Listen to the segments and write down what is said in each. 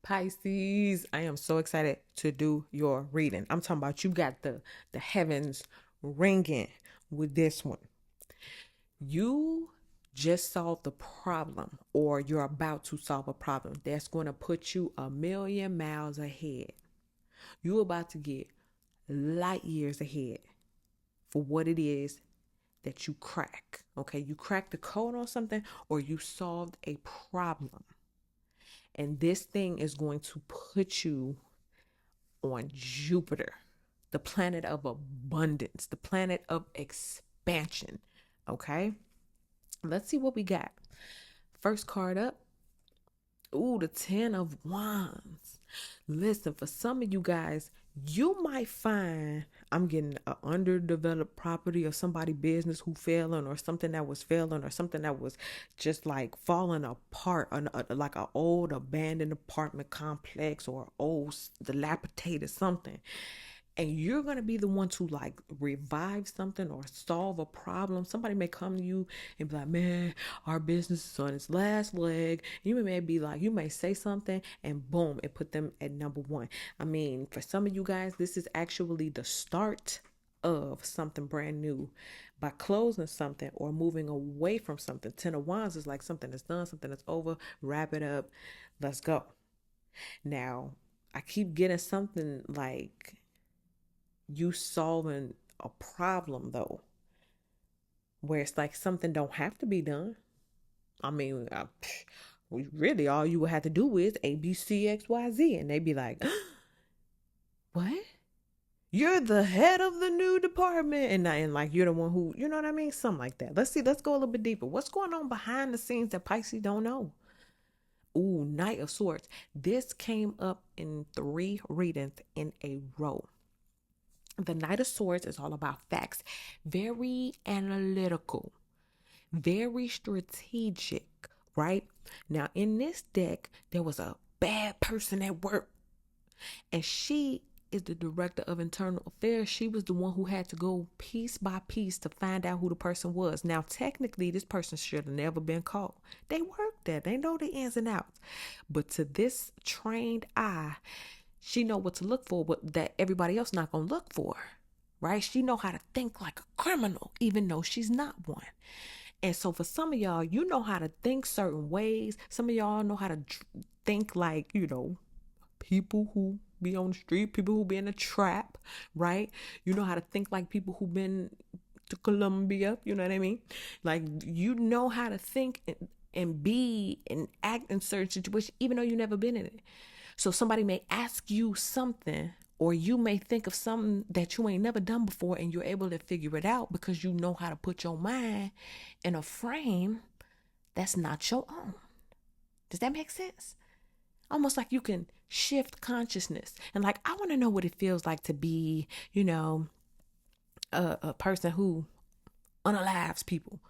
Pisces, I am so excited to do your reading. I'm talking about you got the heavens ringing with this one. You just solved the problem, or you're about to solve a problem that's going to put you a million miles ahead. You're about to get light years ahead for what it is that you crack. Okay, you cracked the code on something, or you solved a problem. And this thing is going to put you on Jupiter, the planet of abundance, the planet of expansion. Okay, let's see what we got. First card up. Ooh, the 10 of Wands. Listen, for some of you guys, you might find I'm getting an underdeveloped property or somebody business who failing, or something that was failing, or something that was just like falling apart, like an old abandoned apartment complex or old dilapidated something. And you're going to be the one to like revive something or solve a problem. Somebody may come to you and be like, man, our business is on its last leg. You may be like, you may say something and boom, it put them at number one. I mean, for some of you guys, this is actually the start of something brand new. By closing something or moving away from something. 10 of Wands is like something that's done, something that's over. Wrap it up. Let's go. Now, I keep getting something like you solving a problem though, where it's like something don't have to be done. I mean, really all you would have to do is ABCXYZ, and they'd be like, what? You're the head of the new department, and like you're the one who, you know what I mean? Something like that. Let's see, let's go a little bit deeper. What's going on behind the scenes that Pisces don't know? Ooh, Knight of Swords. This came up in 3 readings in a row. The Knight of Swords is all about facts, very analytical, very strategic, right? Now, in this deck, there was a bad person at work, and she is the director of internal affairs. She was the one who had to go piece by piece to find out who the person was. Now, technically, this person should have never been caught. They worked there. They know the ins and outs. But to this trained eye, she know what to look for, but that everybody else not gonna look for, right? She know how to think like a criminal, even though she's not one. And so for some of y'all, you know how to think certain ways. Some of y'all know how to think like, people who be on the street, people who be in a trap, right? You know how to think like people who been to Colombia, you know what I mean? Like, you know how to think and be and act in certain situations, even though you never been in it. So somebody may ask you something, or you may think of something that you ain't never done before, and you're able to figure it out because you know how to put your mind in a frame that's not your own. Does that make sense? Almost like you can shift consciousness. And like, I want to know what it feels like to be, a person who unalives people.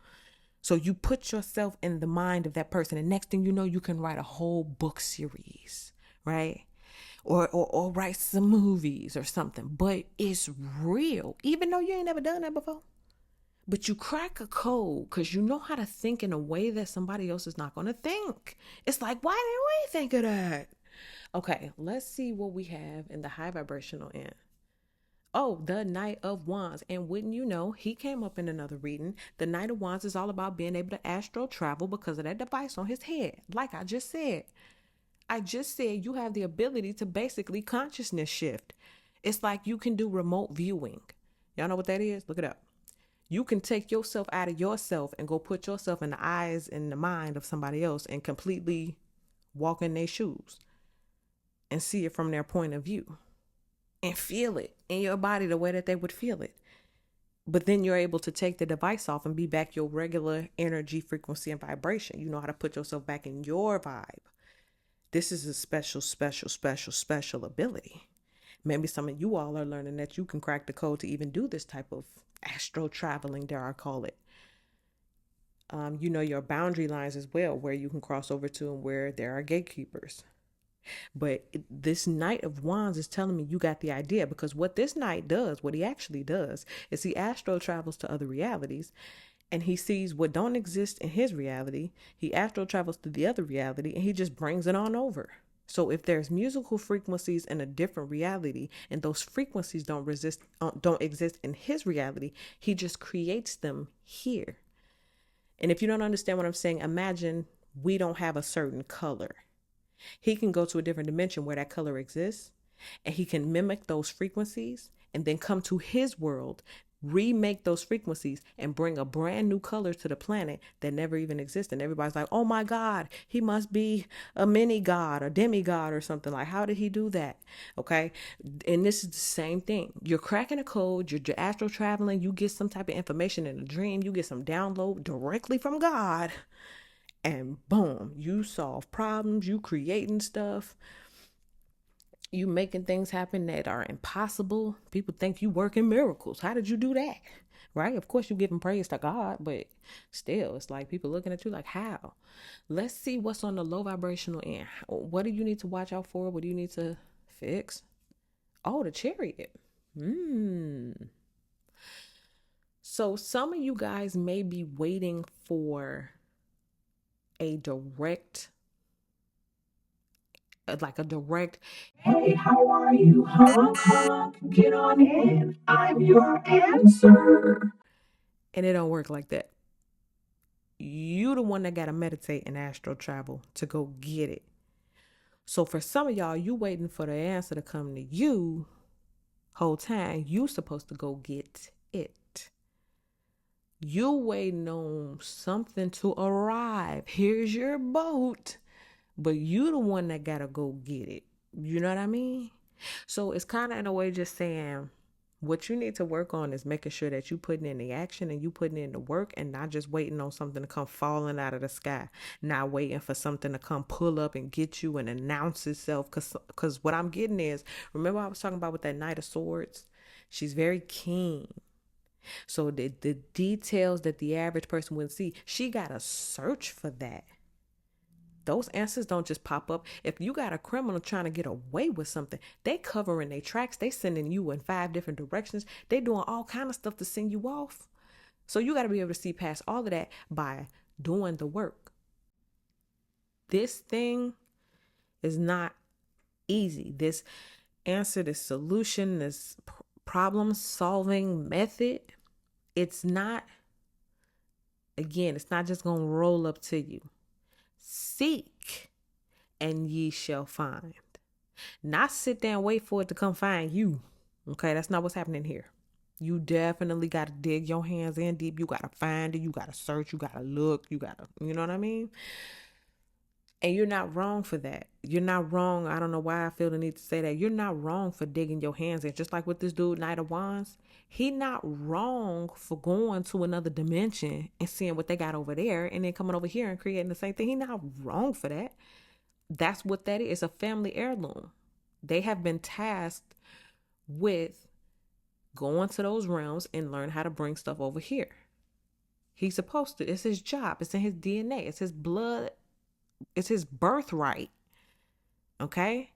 So you put yourself in the mind of that person, and next thing you know, you can write a whole book series, right? Or write some movies or something. But it's real, even though you ain't never done that before. But you crack a code because you know how to think in a way that somebody else is not going to think. It's like, why didn't we think of that? Okay, let's see what we have in the high vibrational end. Oh, the Knight of Wands. And wouldn't you know, he came up in another reading. The Knight of Wands is all about being able to astral travel because of that device on his head. Like I just said you have the ability to basically consciousness shift. It's like you can do remote viewing. Y'all know what that is? Look it up. You can take yourself out of yourself and go put yourself in the eyes and the mind of somebody else and completely walk in their shoes and see it from their point of view and feel it in your body the way that they would feel it. But then you're able to take the device off and be back your regular energy, frequency, and vibration. You know how to put yourself back in your vibe. This is a special ability. Maybe some of you all are learning that you can crack the code to even do this type of astral traveling, dare I call it. Your boundary lines as well, where you can cross over to and where there are gatekeepers. But this Knight of Wands is telling me you got the idea, because what this knight does, what he actually does, is he astral travels to other realities, and he sees what don't exist in his reality. He astral travels to the other reality, and he just brings it on over. So if there's musical frequencies in a different reality and those frequencies don't exist in his reality, he just creates them here. And if you don't understand what I'm saying, imagine we don't have a certain color. He can go to a different dimension where that color exists, and he can mimic those frequencies and then come to his world, remake those frequencies, and bring a brand new color to the planet that never even existed. And everybody's like, oh my God, he must be a mini god, a demigod, or something. Like, how did he do that? Okay. And this is the same thing. You're cracking a code, you're astral traveling, you get some type of information in a dream, you get some download directly from God, and boom, you solve problems, you creating stuff, you making things happen that are impossible. People think you working miracles. How did you do that? Right? Of course you giving praise to God, but still it's like people looking at you like, how? Let's see what's on the low vibrational end. What do you need to watch out for? What do you need to fix? Oh, the Chariot. So some of you guys may be waiting for a direct, hey, how are you? Honk, honk, get on in. I'm your answer. and it don't work like that. You the one that gotta meditate and astral travel to go get it. So for some of y'all, you waiting for the answer to come to you. Whole time you supposed to go get it. You waiting on something to arrive. Here's your boat, but you the one that gotta go get it. You know what I mean? So it's kind of in a way just saying what you need to work on is making sure that you putting in the action and you putting in the work and not just waiting on something to come falling out of the sky, not waiting for something to come pull up and get you and announce itself. Because what I'm getting is, remember I was talking about with that Knight of Swords? She's very keen. So the details that the average person wouldn't see, she got to search for that. Those answers don't just pop up. If you got a criminal trying to get away with something, they covering their tracks. They sending you in 5 different directions. They doing all kind of stuff to send you off. So you got to be able to see past all of that by doing the work. This thing is not easy. This answer, this solution, this problem solving method, it's not just going to roll up to you. Seek and ye shall find. Not sit there and wait for it to come find you. Okay, that's not what's happening here. You definitely got to dig your hands in deep. You got to find it. You got to search. You got to look. You got to, you know what I mean? And you're not wrong for that. You're not wrong. I don't know why I feel the need to say that. You're not wrong for digging your hands in. Just like with this dude, Knight of Wands. He not wrong for going to another dimension and seeing what they got over there and then coming over here and creating the same thing. He not wrong for that. That's what that is. It's a family heirloom. They have been tasked with going to those realms and learn how to bring stuff over here. He's supposed to. It's his job. It's in his DNA. It's his blood. It's his birthright. Okay?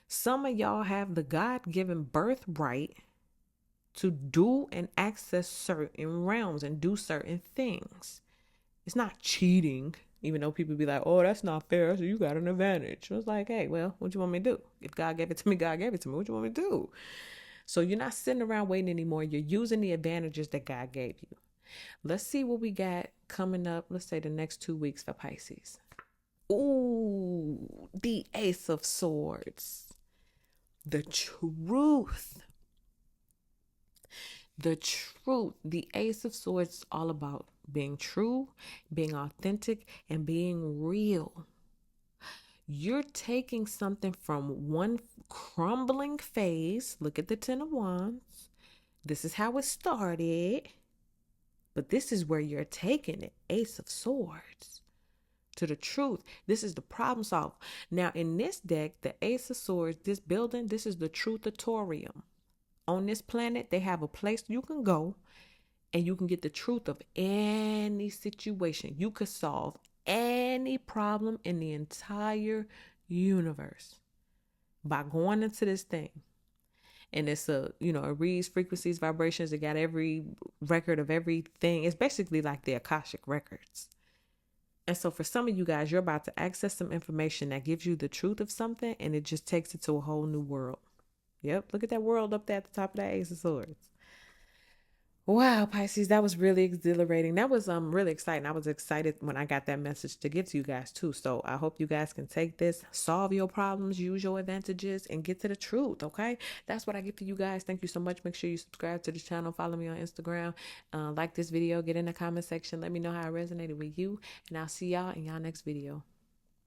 Some of y'all have the God-given birthright to do and access certain realms and do certain things. It's not cheating, even though people be like, oh, that's not fair, so you got an advantage. I was like, hey, well, what you want me to do? If God gave it to me, God gave it to me. What you want me to do? So you're not sitting around waiting anymore. You're using the advantages that God gave you. Let's see what we got coming up. Let's say the next 2 weeks for Pisces. Ooh, the Ace of Swords. The truth. The truth. The Ace of Swords is all about being true, being authentic, and being real. You're taking something from one crumbling phase. Look at the Ten of Wands. This is how it started. But this is where you're taking it. Ace of Swords. To the truth. This is the problem solve. Now in this deck, the Ace of Swords, this building, this is the Truthatorium. On this planet, they have a place you can go and you can get the truth of any situation. You could solve any problem in the entire universe by going into this thing. And it's it reads frequencies, vibrations. It got every record of everything. It's basically like the Akashic records. And so for some of you guys, you're about to access some information that gives you the truth of something, and it just takes it to a whole new world. Yep, look at that world up there at the top of that Ace of Swords. Wow, Pisces, that was really exhilarating. That was really exciting. I was excited when I got that message to give to you guys too. So I hope you guys can take this, solve your problems, use your advantages, and get to the truth. Okay, that's what I give to you guys. Thank you so much. Make sure you subscribe to the channel, follow me on Instagram, like this video, get in the comment section, let me know how it resonated with you, and I'll see y'all in y'all next video.